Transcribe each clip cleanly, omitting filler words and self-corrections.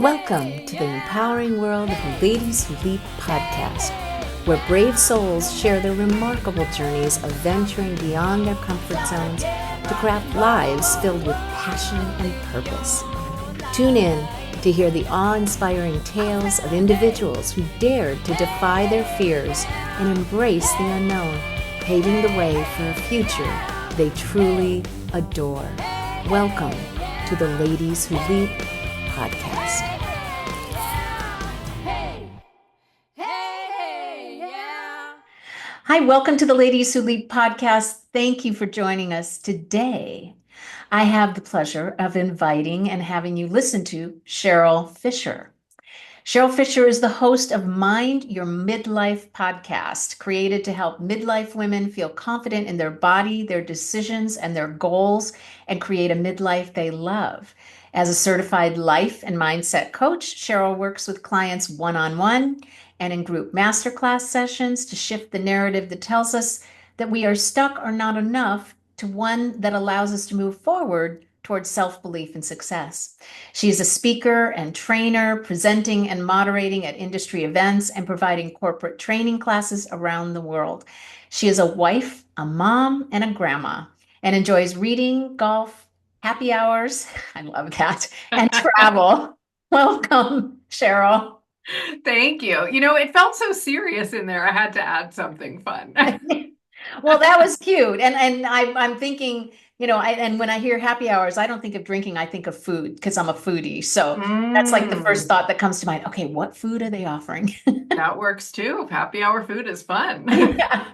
Welcome to the empowering world of Ladies Who Leap podcast, where brave souls share their remarkable journeys of venturing beyond their comfort zones to craft lives filled with passion and purpose. Tune in to hear the awe-inspiring tales of individuals who dared to defy their fears and embrace the unknown, paving the way for a future they truly adore. Welcome to the Ladies Who Leap podcast. Hi, welcome to the Ladies Who Leap podcast. Thank you for joining us today. I have the pleasure of inviting and having you listen to Cheryl Fischer. Cheryl Fischer is the host of Mind Your Midlife podcast, created to help midlife women feel confident in their body, their decisions, and their goals, and create a midlife they love. As a certified life and mindset coach, Cheryl works with clients one-on-one and in group masterclass sessions to shift the narrative that tells us that we are stuck or not enough to one that allows us to move forward towards self-belief and success. She is a speaker and trainer, presenting and moderating at industry events and providing corporate training classes around the world. She is a wife, a mom, and a grandma, and enjoys reading, golf, happy hours, I love that, and travel. Welcome, Cheryl. Thank you. You know, it felt so serious in there. I had to add something fun. Well, that was cute. And I'm thinking, and when I hear happy hours, I don't think of drinking. I think of food because I'm a foodie. So that's like the first thought that comes to mind. Okay, what food are they offering? That works too. Happy hour food is fun. Yeah.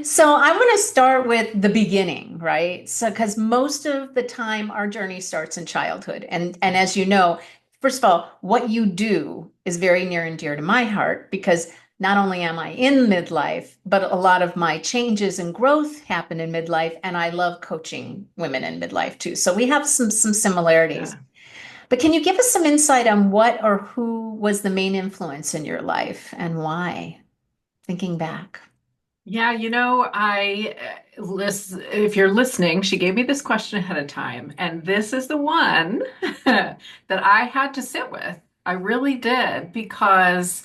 So I want to start with the beginning, right? So because most of the time our journey starts in childhood. And as you know, first of all, what you do is very near and dear to my heart because not only am I in midlife, but a lot of my changes and growth happen in midlife, and I love coaching women in midlife too. So we have some similarities. Yeah. But can you give us some insight on what or who was the main influence in your life and why, thinking back? Yeah, if you're listening, she gave me this question ahead of time, and this is the one that I had to sit with. I really did because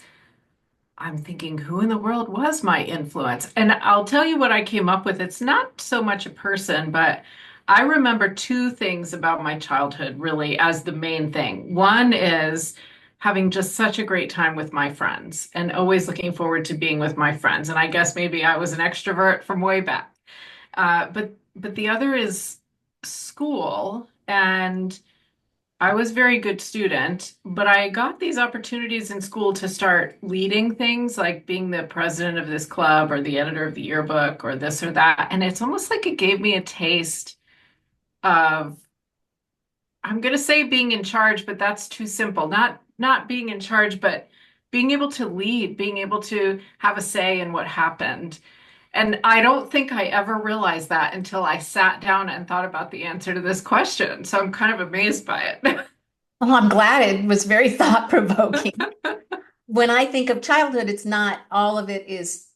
I'm thinking, who in the world was my influence? And I'll tell you what I came up with. It's not so much a person, but I remember two things about my childhood really as the main thing. One is having just such a great time with my friends and always looking forward to being with my friends. And I guess maybe I was an extrovert from way back. But the other is school, and I was a very good student, but I got these opportunities in school to start leading things like being the president of this club or the editor of the yearbook or this or that. And it's almost like it gave me a taste of, I'm going to say being in charge, but that's too simple. Not being in charge, but being able to lead, being able to have a say in what happened. And I don't think I ever realized that until I sat down and thought about the answer to this question. So I'm kind of amazed by it. Well, I'm glad it was very thought-provoking. When I think of childhood, it's not all of it is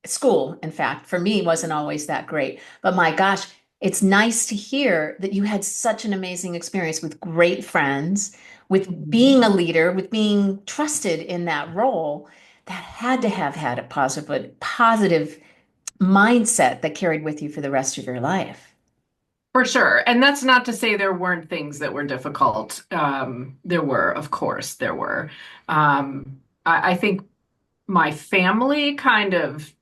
school. In fact, for me, wasn't always that great. But my gosh, it's nice to hear that you had such an amazing experience with great friends, with being a leader, with being trusted in that role. That had to have had a positive mindset that carried with you for the rest of your life. For sure. And that's not to say there weren't things that were difficult. There were, of course, there were. I think my family kind of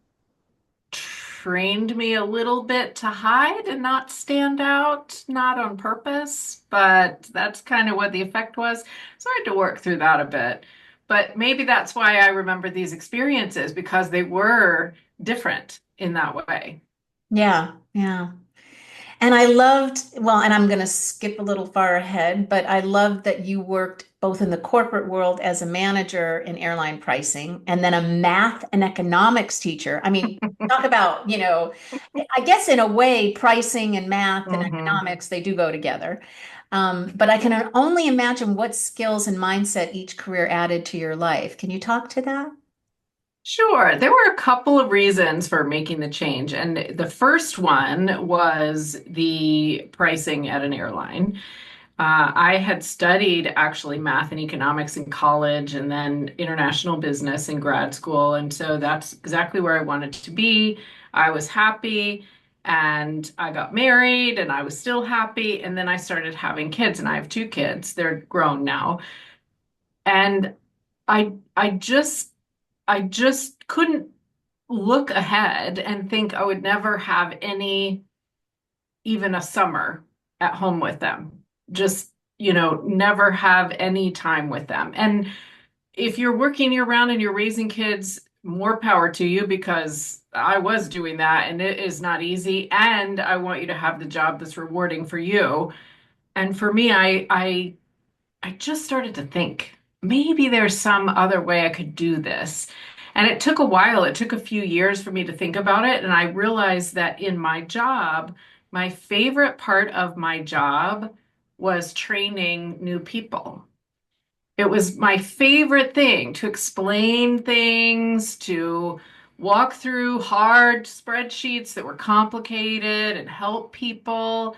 trained me a little bit to hide and not stand out, not on purpose, but that's kind of what the effect was. So I had to work through that a bit. But maybe that's why I remember these experiences because they were different in that way. Yeah, yeah. And I loved, well, and I'm going to skip a little far ahead, but I loved that you worked both in the corporate world as a manager in airline pricing and then a math and economics teacher. I mean, talk about, I guess in a way, pricing and math and Mhm. economics, they do go together. But I can only imagine what skills and mindset each career added to your life. Can you talk to that? Sure. There were a couple of reasons for making the change. And the first one was the pricing at an airline. I had studied actually math and economics in college and then international business in grad school. And so that's exactly where I wanted to be. I was happy and I got married and I was still happy. And then I started having kids and I have two kids. They're grown now. And I just couldn't look ahead and think I would never have any, even a summer at home with them. Just, never have any time with them. And if you're working year round and you're raising kids, more power to you because I was doing that and it is not easy. And I want you to have the job that's rewarding for you. And for me, I just started to think maybe there's some other way I could do this. And it took a while. It took a few years for me to think about it. And I realized that in my job, my favorite part of my job was training new people. It was my favorite thing to explain things, to walk through hard spreadsheets that were complicated and help people.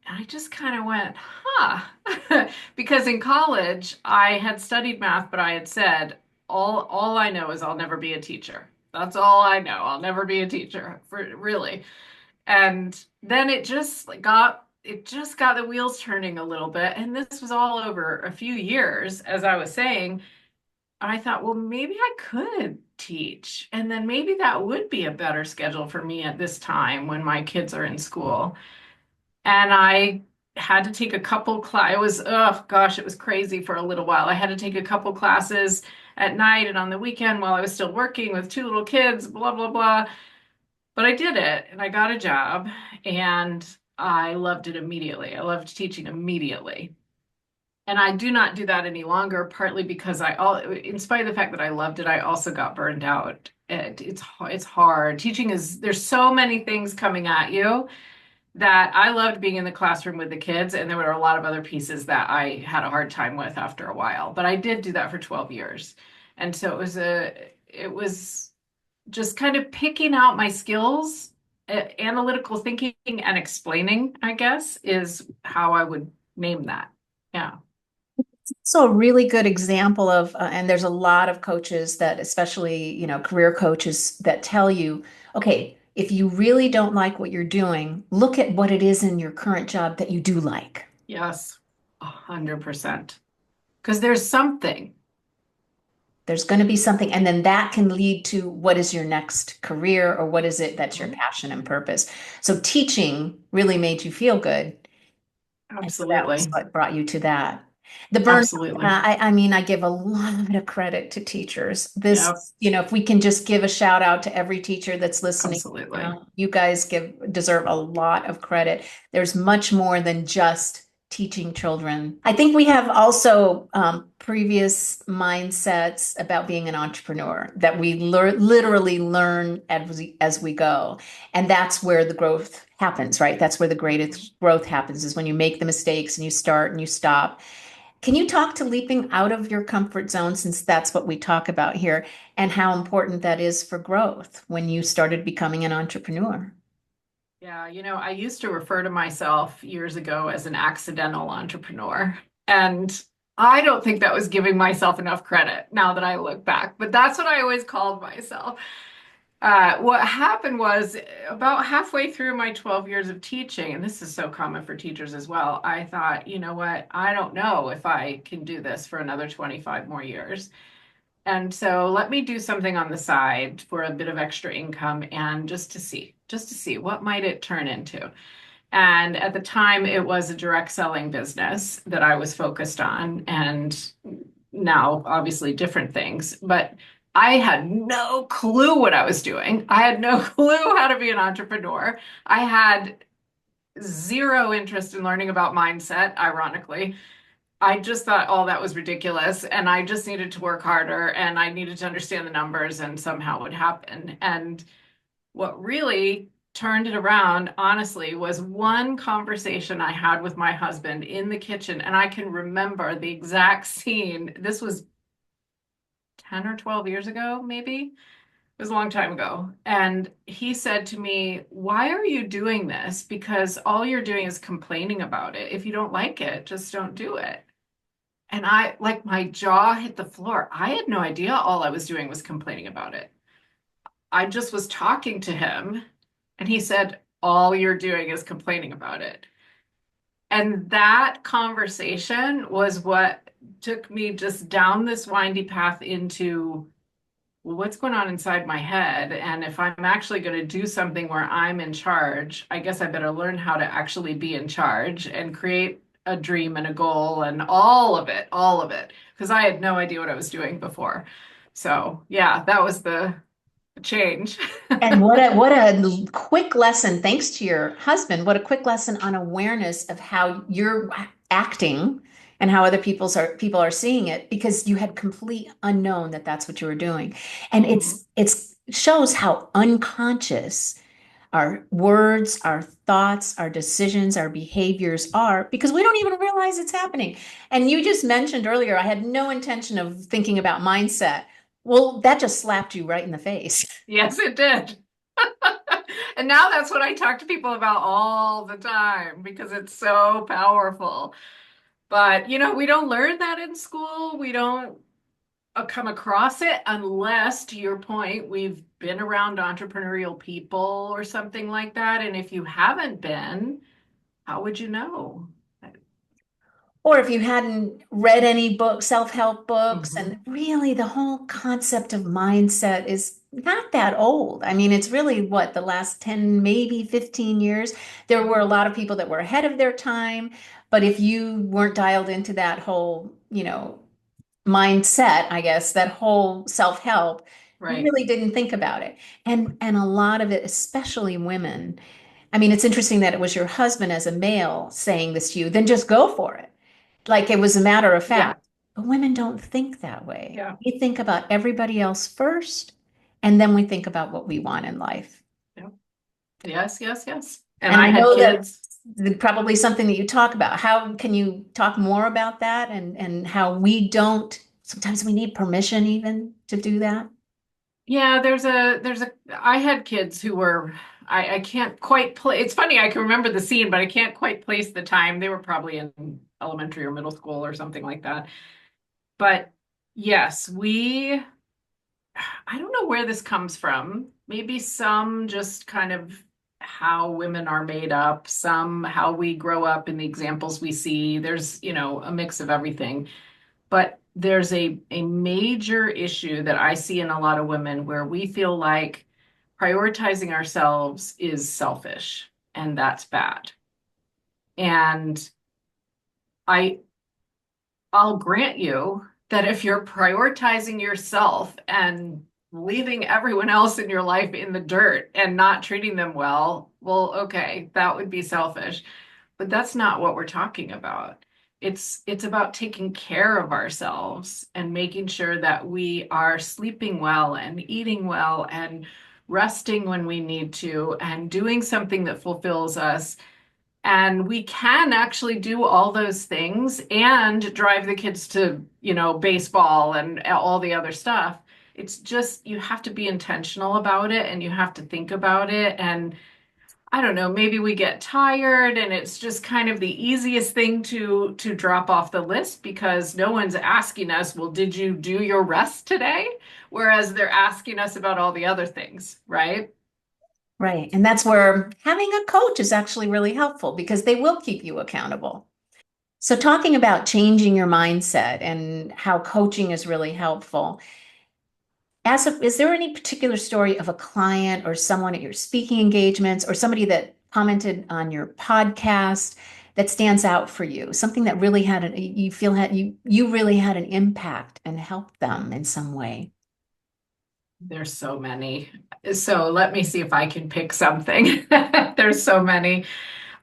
And I just kind of went, huh. Because in college, I had studied math, but I had said, all I know is I'll never be a teacher. That's all I know. I'll never be a teacher, for really. And then it just got the wheels turning a little bit. And this was all over a few years, as I was saying. I thought, well, maybe I could teach. And then maybe that would be a better schedule for me at this time when my kids are in school. And I had to take a couple class. It was, oh gosh, it was crazy for a little while. I had to take a couple classes at night and on the weekend while I was still working with two little kids, blah, blah, blah. But I did it and I got a job and I loved it immediately. I loved teaching immediately. And I do not do that any longer, partly because in spite of the fact that I loved it, I also got burned out. It's hard. Teaching there's so many things coming at you that I loved being in the classroom with the kids, and there were a lot of other pieces that I had a hard time with after a while. But I did do that for 12 years. And so it was just kind of picking out my skills, analytical thinking and explaining, I guess, is how I would name that. Yeah. So a really good example of, and there's a lot of coaches that, especially, career coaches that tell you, okay, if you really don't like what you're doing, look at what it is in your current job that you do like. Yes. 100%. Because there's something. There's going to be something, and then that can lead to what is your next career or what is it that's your Mhm. passion and purpose. So teaching really made you feel good. And so that was Absolutely. what brought you to that. The burnout, Absolutely. I mean, I give a lot of credit to teachers. Yep. If we can just give a shout out to every teacher that's listening, Absolutely. you guys deserve a lot of credit. There's much more than just teaching children. I think we have also previous mindsets about being an entrepreneur that we literally learn as we go. And that's where the growth happens, right? That's where the Mhm. greatest growth happens is when you make the mistakes and you start and you stop. Can you talk to leaping out of your comfort zone, since that's what we talk about here, and how important that is for growth when you started becoming an entrepreneur? Yeah, I used to refer to myself years ago as an accidental entrepreneur. And I don't think that was giving myself enough credit now that I look back, but that's what I always called myself. What happened was about halfway through my 12 years of teaching, and this is so common for teachers as well, I thought, you know what? I don't know if I can do this for another 25 more years. And so let me do something on the side for a bit of extra income and just to see what might it turn into. And at the time, it was a direct selling business that I was focused on, and now obviously different things. But I had no clue what I was doing. I had no clue how to be an entrepreneur. I had zero interest in learning about mindset, ironically. I just thought all that was ridiculous and I just needed to work harder and I needed to understand the numbers and somehow it would happen. And what really turned it around, honestly, was one conversation I had with my husband in the kitchen. And I can remember the exact scene. This was 10 or 12 years ago, maybe. It was a long time ago. And he said to me, "Why are you doing this? Because all you're doing is complaining about it. If you don't like it, just don't do it." And I, like, my jaw hit the floor. I had no idea all I was doing was complaining about it. I just was talking to him, and he said, "All you're doing is complaining about it." And that conversation was what took me just down this windy path into, well, what's going on inside my head? And if I'm actually going to do something where I'm in charge, I guess I better learn how to actually be in charge and create a dream and a goal and all of it, because I had no idea what I was doing before. So, yeah, that was the change. And what a quick lesson, thanks to your husband, what a quick lesson on awareness of how you're acting and how other people are seeing it, because you had complete unknown that that's what you were doing. And Mhm. it's shows how unconscious our words, our thoughts, our decisions, our behaviors are, because we don't even realize it's happening. And you just mentioned earlier, I had no intention of thinking about mindset. Well, that just slapped you right in the face. Yes, it did. And now that's what I talk to people about all the time because it's so powerful. But, we don't learn that in school. We don't come across it unless, to your point, we've been around entrepreneurial people or something like that. And if you haven't been, how would you know? Or if you hadn't read any books, self-help books, and Hmm. really the whole concept of mindset is not that old. I mean, it's really what, the last 10, maybe 15 years. There were a lot of people that were ahead of their time, but if you weren't dialed into that whole, mindset, I guess, that whole self-help, you Right. really didn't think about it. And a lot of it, especially women. I mean, it's interesting that it was your husband as a male saying this to you, then just go for it. Like it was a matter of Yeah. fact. But women don't think that way. Yeah. We think about everybody else first, and then we think about what we want in life. Yeah. Yes, yes, yes. And And I I had know kids. that's probably something that you talk about. How can you talk more about that, and how we don't, sometimes we need permission even to do that? Yeah, I had kids who were, I can't quite play. It's funny, I can remember the scene, but I can't quite place the time. They were probably in elementary or middle school or something like that. But yes, I don't know where this comes from. Maybe some just kind of how women are made up, some how we grow up in the examples we see. There's, a mix of everything. But there's a major issue that I see in a lot of women where we feel like prioritizing ourselves is selfish, and that's bad. And I I'll grant you that if you're prioritizing yourself and leaving everyone else in your life in the dirt and not treating them well, okay, that would be selfish. But that's not what we're talking about. It's about taking care of ourselves and making sure that we are sleeping well and eating well and resting when we need to and doing something that fulfills us. And we can actually do all those things and drive the kids to, baseball and all the other stuff. It's just you have to be intentional about it and you have to think about it. And I don't know, maybe we get tired and it's just kind of the easiest thing to drop off the list because no one's asking us, well, did you do your rest today? Whereas they're asking us about all the other things, right? Right. And that's where having a coach is actually really helpful, because they will keep you accountable. So, talking about changing your mindset and how coaching is really helpful, is there any particular story of a client or someone at your speaking engagements or somebody that commented on your podcast that stands out for you? Something that really you feel you really had an impact and helped them in some way? There's so many. So let me see if I can pick something. There's so many.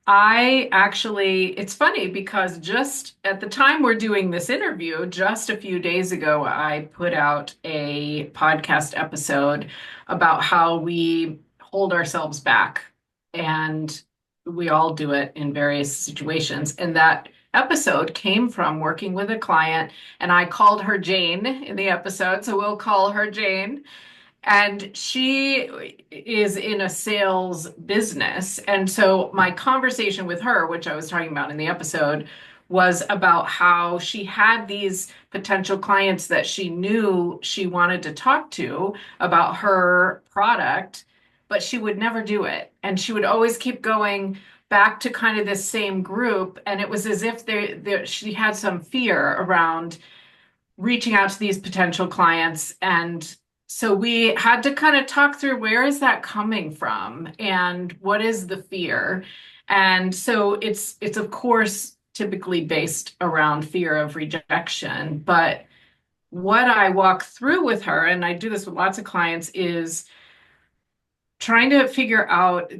It's funny because just at the time we're doing this interview, just a few days ago, I put out a podcast episode about how we hold ourselves back. And we all do it in various situations. And that episode came from working with a client, and I called her Jane in the episode. So we'll call her Jane. And she is in a sales business. And so my conversation with her, which I was talking about in the episode, was about how she had these potential clients that she knew she wanted to talk to about her product, but she would never do it. And she would always keep going back to kind of this same group. And it was as if she had some fear around reaching out to these potential clients. And so we had to kind of talk through, where is that coming from and what is the fear? And so it's of course typically based around fear of rejection, but what I walk through with her, and I do this with lots of clients, is trying to figure out,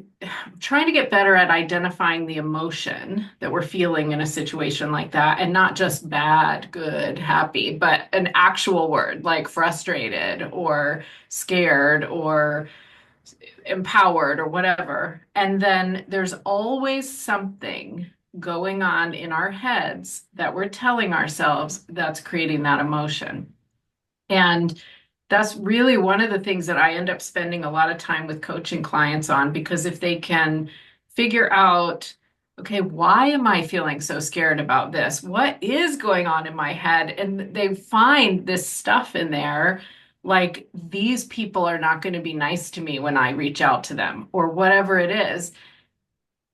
trying to get better at identifying the emotion that we're feeling in a situation like that, and not just bad, good, happy, but an actual word like frustrated or scared or empowered or whatever. And then there's always something going on in our heads that we're telling ourselves that's creating that emotion. And that's really one of the things that I end up spending a lot of time with coaching clients on, because if they can figure out, okay, why am I feeling so scared about this? What is going on in my head? And they find this stuff in there, like these people are not going to be nice to me when I reach out to them, or whatever it is.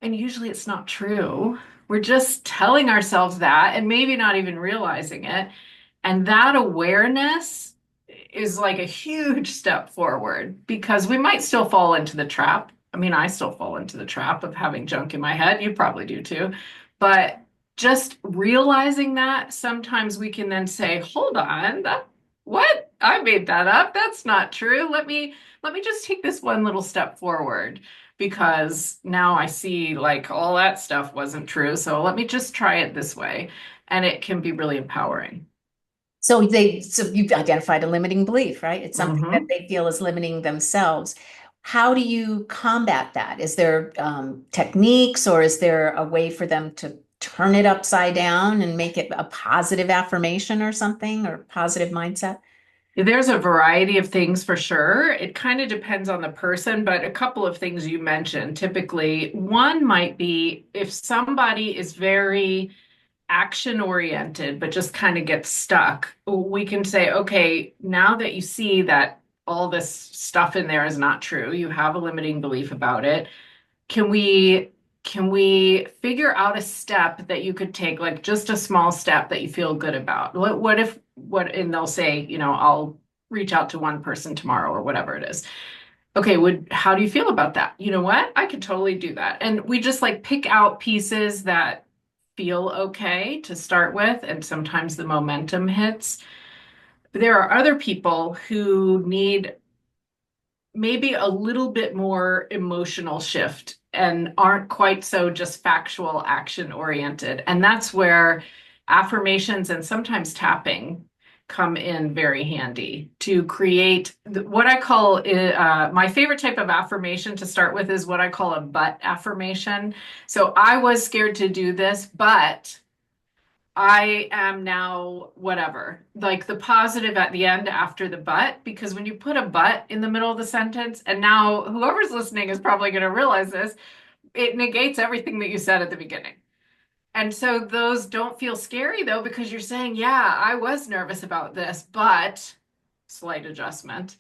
And usually it's not true. We're just telling ourselves that and maybe not even realizing it. And that awareness is like a huge step forward, because we might still fall into the trap. I mean, I still fall into the trap of having junk in my head. You probably do too. But just realizing that, sometimes we can then say, hold on, that what? I made that up. That's not true. Let me just take this one little step forward, because now I see like all that stuff wasn't true. So let me just try it this way. And it can be really empowering. So you've identified a limiting belief, right? It's something that Hmm. they feel is limiting themselves. How do you combat that? Is there techniques, or is there a way for them to turn it upside down and make it a positive affirmation or something, or positive mindset? There's a variety of things for sure. It kind of depends on the person, but a couple of things you mentioned. Typically, one might be if somebody is very action oriented, but just kind of gets stuck, we can say, okay, now that you see that all this stuff in there is not true, you have a limiting belief about it, can we figure out a step that you could take, like just a small step that you feel good about? What if what and they'll say, I'll reach out to one person tomorrow or whatever it is. Okay, how do you feel about that? You know what? I could totally do that. And we just like pick out pieces that feel okay to start with, and sometimes the momentum hits. But there are other people who need maybe a little bit more emotional shift and aren't quite so just factual action oriented. And that's where affirmations and sometimes tapping come in very handy to create what I call my favorite type of affirmation to start with is what I call a but affirmation. So I was scared to do this, but I am now whatever, like the positive at the end after the but, because when you put a but in the middle of the sentence, and now whoever's listening is probably going to realize this, it negates everything that you said at the beginning. And so those don't feel scary though, because you're saying, yeah, I was nervous about this, but slight adjustment.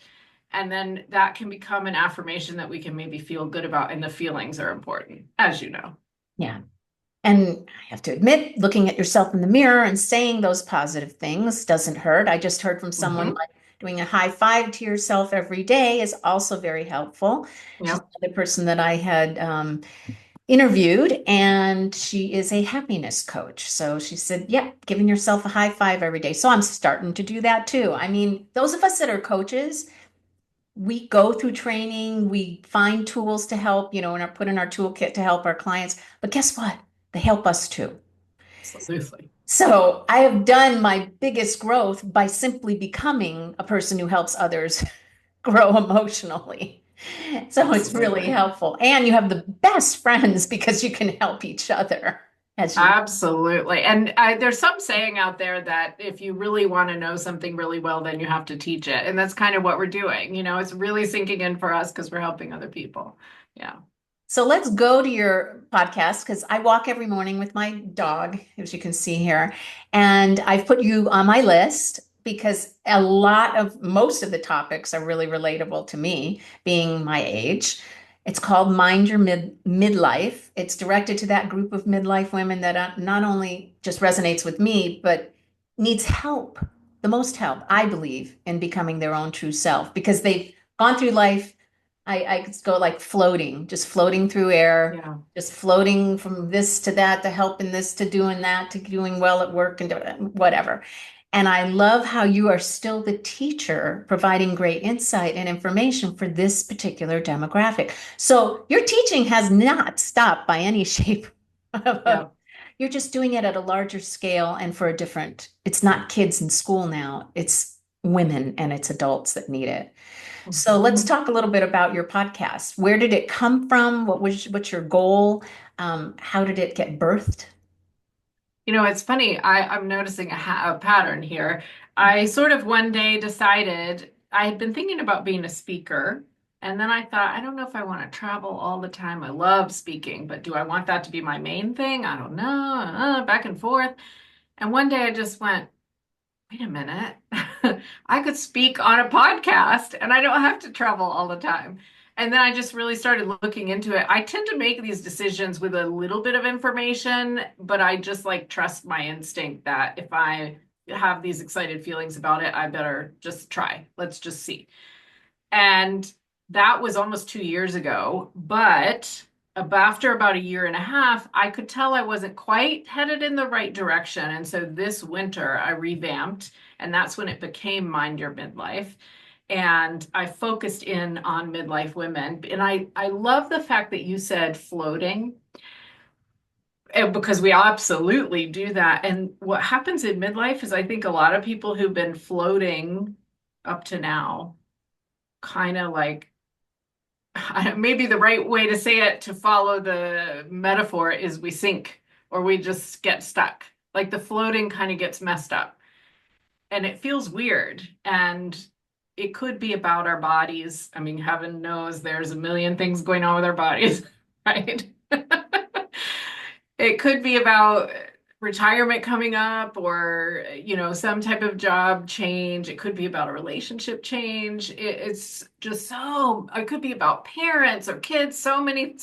And then that can become an affirmation that we can maybe feel good about. And the feelings are important, as you know. Yeah. And I have to admit, looking at yourself in the mirror and saying those positive things doesn't hurt. I just heard from someone Hmm. like doing a high five to yourself every day is also very helpful. She's Yep. another person that I had interviewed, and she is a happiness coach. So she said, yeah, giving yourself a high five every day. So I'm starting to do that too. I mean, those of us that are coaches, we go through training, we find tools to help, and are put in our toolkit to help our clients. But guess what? They help us too. Absolutely. So I have done my biggest growth by simply becoming a person who helps others grow emotionally. So it's really Absolutely. helpful. And you have the best friends because you can help each other. as you. Absolutely. And there's some saying out there that if you really want to know something really well, then you have to teach it. And that's kind of what we're doing. It's really sinking in for us because we're helping other people. Yeah. So let's go to your podcast because I walk every morning with my dog, as you can see here. And I've put you on my list because most of the topics are really relatable to me, being my age. It's called Mind Your Midlife. It's directed to that group of midlife women that not only just resonates with me, but needs help, the most help, I believe, in becoming their own true self because they've gone through life. I could go like floating, just floating through air, Yeah. just floating from this to that, to helping this, to doing that, to doing well at work and whatever. And I love how you are still the teacher providing great insight and information for this particular demographic. So your teaching has not stopped by any shape. Yeah. You're just doing it at a larger scale and for a different, it's not kids in school now, it's women and it's adults that need it. So let's Mhm. talk a little bit about your podcast. Where did it come from? What's your goal? How did it get birthed? It's funny. I'm noticing a pattern here. I sort of one day decided I had been thinking about being a speaker. And then I thought, I don't know if I want to travel all the time. I love speaking, but do I want that to be my main thing? I don't know. Back and forth. And one day I just went, wait a minute. I could speak on a podcast and I don't have to travel all the time. And then I just really started looking into it. I tend to make these decisions with a little bit of information, but I just like trust my instinct that if I have these excited feelings about it, I better just try. Let's just see. And that was almost 2 years ago. But after about a year and a half, I could tell I wasn't quite headed in the right direction. And so this winter, I revamped, and that's when it became Mind Your Midlife. And I focused in on midlife women. And I love the fact that you said floating, because we absolutely do that. And what happens in midlife is I think a lot of people who've been floating up to now kind of like maybe the right way to say it to follow the metaphor is we sink or we just get stuck. Like the floating kind of gets messed up and it feels weird. And it could be about our bodies. I mean, heaven knows there's a million things going on with our bodies, right? It could be about retirement coming up or, some type of job change. It could be about a relationship change. It's just it could be about parents or kids, so many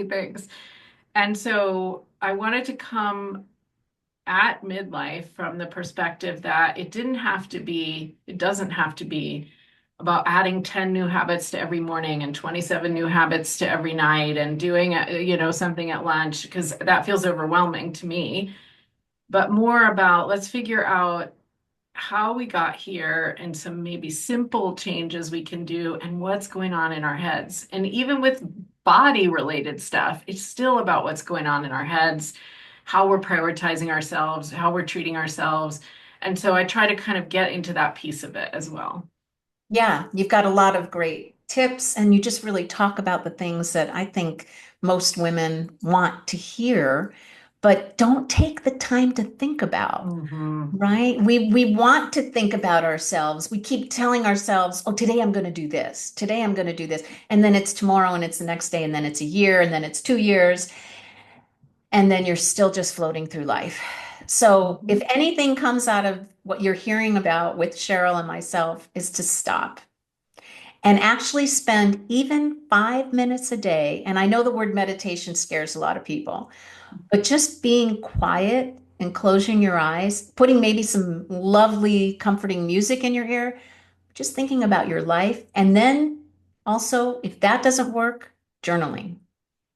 things. And so I wanted to come at midlife from the perspective that it doesn't have to be about adding 10 new habits to every morning and 27 new habits to every night and doing, something at lunch, because that feels overwhelming to me. But more about let's figure out how we got here and some maybe simple changes we can do and what's going on in our heads. And even with body related stuff, it's still about what's going on in our heads, how we're prioritizing ourselves, how we're treating ourselves. And so I try to kind of get into that piece of it as well. Yeah, you've got a lot of great tips, and you just really talk about the things that I think most women want to hear, but don't take the time to think about. Hmm. Right? We want to think about ourselves. We keep telling ourselves, "Oh, today I'm going to do this. Today I'm going to do this." And then it's tomorrow and it's the next day and then it's a year and then it's 2 years and then you're still just floating through life. So, if anything comes out of what you're hearing about with Cheryl and myself is to stop and actually spend even 5 minutes a day. And I know the word meditation scares a lot of people, but just being quiet and closing your eyes, putting maybe some lovely, comforting music in your ear, just thinking about your life. And then also, if that doesn't work, journaling.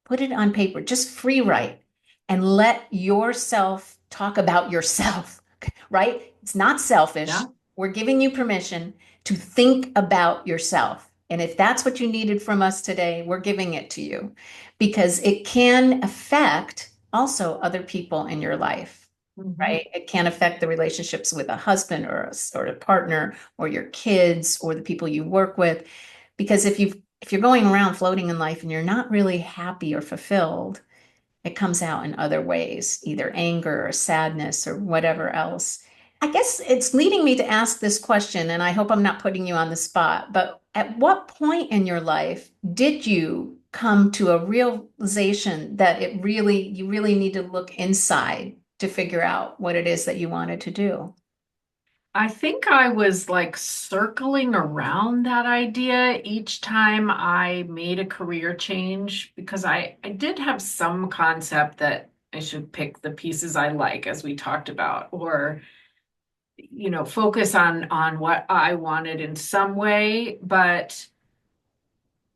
Put it on paper, just free write and let yourself talk about yourself, right? It's not selfish. Yeah. We're giving you permission to think about yourself. And if that's what you needed from us today, we're giving it to you because it can affect also other people in your life, Hmm. right? It can affect the relationships with a husband or a partner or your kids or the people you work with. Because if you're going around floating in life and you're not really happy or fulfilled, it comes out in other ways, either anger or sadness or whatever else. I guess it's leading me to ask this question, and I hope I'm not putting you on the spot, but at what point in your life did you come to a realization that you really need to look inside to figure out what it is that you wanted to do? I think I was like circling around that idea each time I made a career change because I did have some concept that I should pick the pieces I like, as we talked about, or focus on what I wanted in some way. But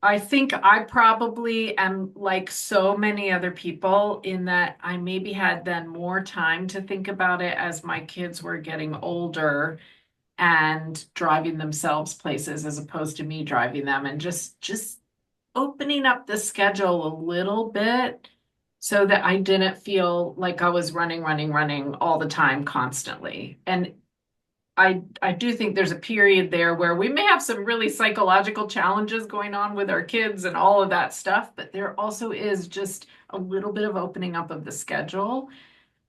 I think I probably am like so many other people in that I maybe had then more time to think about it as my kids were getting older and driving themselves places as opposed to me driving them, and just opening up the schedule a little bit so that I didn't feel like I was running all the time constantly. And I do think there's a period there where we may have some really psychological challenges going on with our kids and all of that stuff, but there also is just a little bit of opening up of the schedule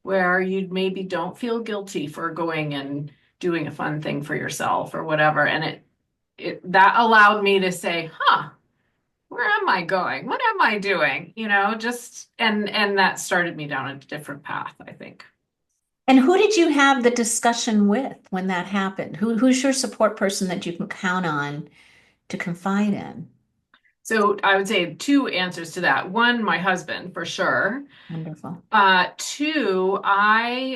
where you maybe don't feel guilty for going and doing a fun thing for yourself or whatever. And it that allowed me to say, huh, where am I going? What am I doing? Just and that started me down a different path, I think. And who did you have the discussion with when that happened? Who's your support person that you can count on to confide in? So I would say two answers to that. One, my husband, for sure. Wonderful. Two,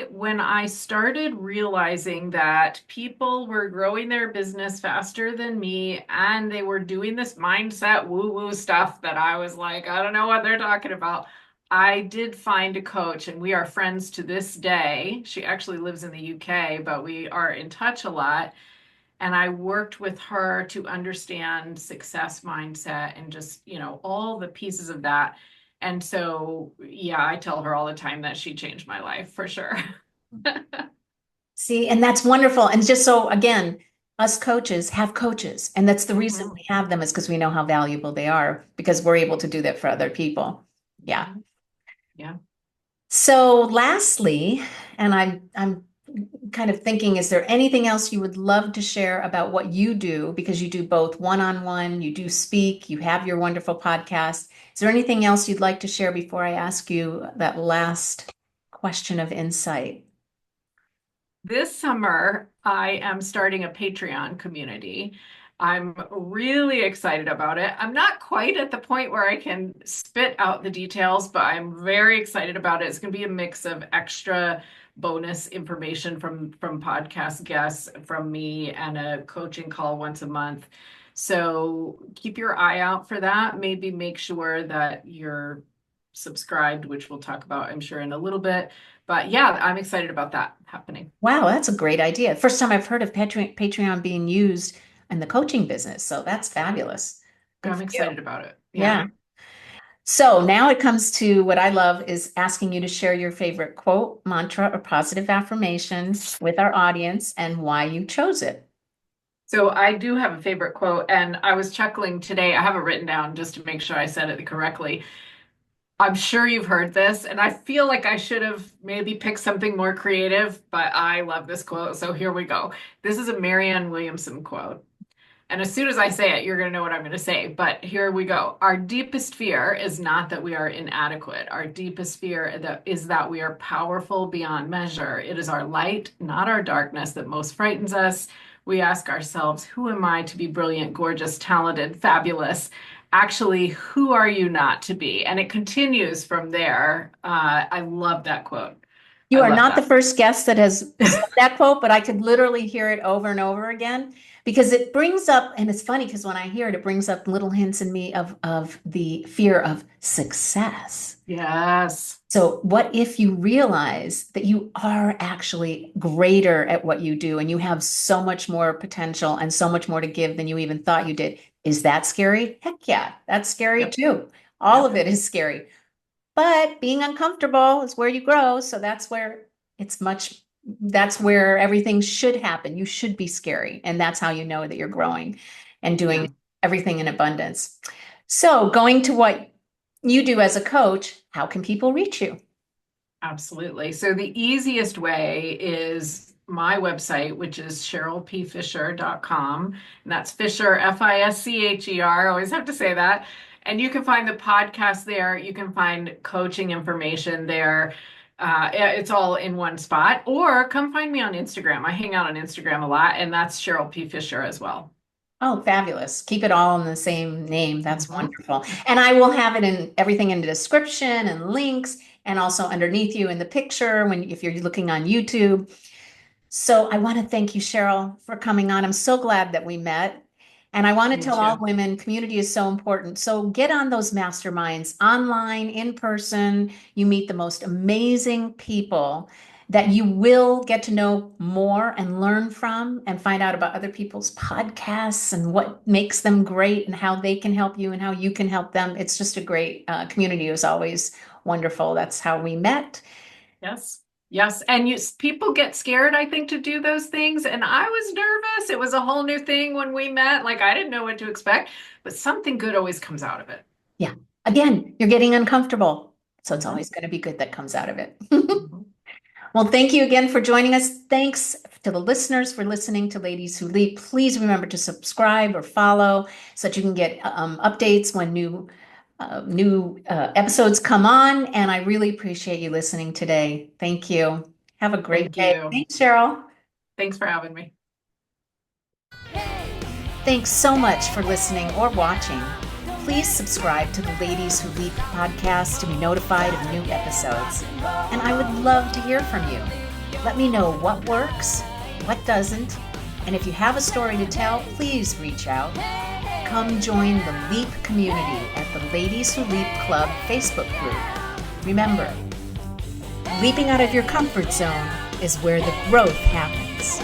when I started realizing that people were growing their business faster than me and they were doing this mindset woo-woo stuff that I was like, I don't know what they're talking about. I did find a coach, and we are friends to this day. She actually lives in the UK, but we are in touch a lot. And I worked with her to understand success mindset and just, all the pieces of that. And so, yeah, I tell her all the time that she changed my life for sure. See, and that's wonderful. And just so, again, us coaches have coaches. And that's the reason Mhm. we have them is because we know how valuable they are because we're able to do that for other people. Yeah. Mhm. Yeah. So lastly, and I'm kind of thinking, is there anything else you would love to share about what you do? Because you do both one-on-one, you do speak, you have your wonderful podcast. Is there anything else you'd like to share before I ask you that last question of insight? This summer, I am starting a Patreon community. I'm really excited about it. I'm not quite at the point where I can spit out the details, but I'm very excited about it. It's going to be a mix of extra bonus information from podcast guests, from me, and a coaching call once a month. So keep your eye out for that. Maybe make sure that you're subscribed, which we'll talk about, I'm sure, in a little bit. But yeah, I'm excited about that happening. Wow, that's a great idea. First time I've heard of Patreon being used in the coaching business. So that's fabulous. Good I'm for you. excited about it. Yeah. Yeah. So now it comes to what I love is asking you to share your favorite quote, mantra, or positive affirmation with our audience and why you chose it. So I do have a favorite quote, and I was chuckling today. I have it written down just to make sure I said it correctly. I'm sure you've heard this, and I feel like I should have maybe picked something more creative, but I love this quote. So here we go. This is a Marianne Williamson quote. And as soon as I say it, you're going to know what I'm going to say. But here we go. Our deepest fear is not that we are inadequate. Our deepest fear is that we are powerful beyond measure. It is our light, not our darkness, that most frightens us. We ask ourselves, who am I to be brilliant, gorgeous, talented, fabulous? Actually, who are you not to be? And it continues from there. I love that quote. I You are love not the that. first guest that has said that quote, but I could literally hear it over and over again because it brings up, and it's funny because when I hear it, it brings up little hints in me of the fear of success. Yes. So, what if you realize that you are actually greater at what you do and you have so much more potential and so much more to give than you even thought you did? Is that scary? Heck yeah, that's scary Yep. too. All of Yep. it is scary. But being uncomfortable is where you grow. So it's much, that's where everything should happen. You should be scary. And that's how you know that you're growing and doing Yeah. everything in abundance. So going to what you do as a coach, how can people reach you? Absolutely. So the easiest way is my website, which is cherylpfischer.com. And that's Fisher, Fischer. Always have to say that. And you can find the podcast there. You can find coaching information there. It's all in one spot. Or come find me on Instagram. I hang out on Instagram a lot, and that's Cheryl P. Fischer as well. Oh, fabulous. Keep it all in the same name. That's Mhm. wonderful. And I will have it in everything in the description and links and also underneath you in the picture when if you're looking on YouTube. So I want to thank you, Cheryl, for coming on. I'm so glad that we met. And I want to Me tell all too. women, community is so important. So get on those masterminds online, in person. You meet the most amazing people that you will get to know more and learn from and find out about other people's podcasts and what makes them great and how they can help you and how you can help them. It's just a great community. It was always wonderful. That's how we met. Yes. Yes. And people get scared, I think, to do those things. And I was nervous. It was a whole new thing when we met. Like I didn't know what to expect, but something good always comes out of it. Yeah. Again, you're getting uncomfortable. So it's Mhm. always going to be good that comes out of it. Mhm. Well, thank you again for joining us. Thanks to the listeners for listening to Ladies Who Lead. Please remember to subscribe or follow so that you can get updates when new episodes come on. And I really appreciate you listening today. Thank you. Have a great Thank day. you. Thanks, Cheryl. Thanks for having me. Thanks so much for listening or watching. Please subscribe to the Ladies Who Lead podcast to be notified of new episodes. And I would love to hear from you. Let me know what works, what doesn't, and if you have a story to tell, please reach out. Come join the Leap community at the Ladies Who Leap Club Facebook group. Remember, leaping out of your comfort zone is where the growth happens.